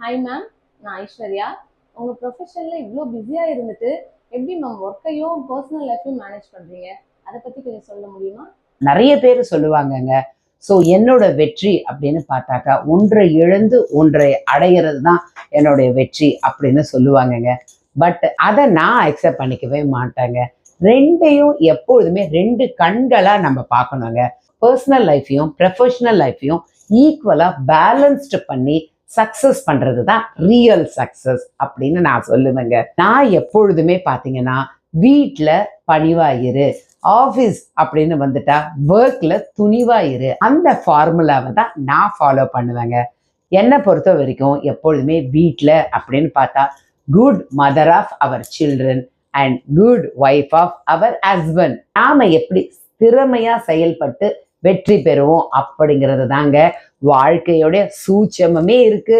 Hi ma'am, நான் ஐஸ்வர்யா. உங்கள் ப்ரொஃபஷனில் இவ்வளோ பிஸியாக இருந்துட்டு எப்படி மேம் ஒர்க்கையும் பர்சனல் லைஃப்பையும் மேனேஜ் பண்ணுறீங்க? அதை பற்றி கொஞ்சம் சொல்ல முடியுமா? நிறைய பேர் சொல்லுவாங்கங்க. ஸோ என்னோட வெற்றி அப்படின்னு பார்த்தாக்கா, ஒன்றை இழந்து ஒன்றை அடையிறது தான் என்னுடைய வெற்றி அப்படின்னு சொல்லுவாங்கங்க. பட் அதை நான் அக்செப்ட் பண்ணிக்கவே மாட்டேங்க. ரெண்டையும் எப்பொழுதுமே ரெண்டு கண்களாக நம்ம பார்க்கணுங்க. பர்சனல் லைஃப்பையும் ப்ரொஃபஷனல் லைஃப்பையும் ஈக்குவலாக பேலன்ஸ்டு பண்ணி சக்ஸஸ் பண்ணுறது தான் ரியல் சக்ஸஸ் அப்படின்னு நான் சொல்லுவேங்க. நான் எப்பொழுதுமே பார்த்தீங்கன்னா வீட்டில் பணிவாயிரு, ஆஃபீஸ் அப்படின்னு வந்துட்டா ஒர்க்கில் துணிவாயிரு, அந்த ஃபார்முலாவை தான் நான் ஃபாலோ பண்ணுவேங்க. என்னை பொறுத்த வரைக்கும் எப்பொழுதுமே வீட்டில் அப்படின்னு பார்த்தா good mother of our children and good wife of our husband. நாம் எப்படி திறமையாக செயல்பட்டு வெற்றி பெறுவோம் அப்படிங்கிறது தாங்க வாழ்க்கையோட சூட்சமே இருக்கு.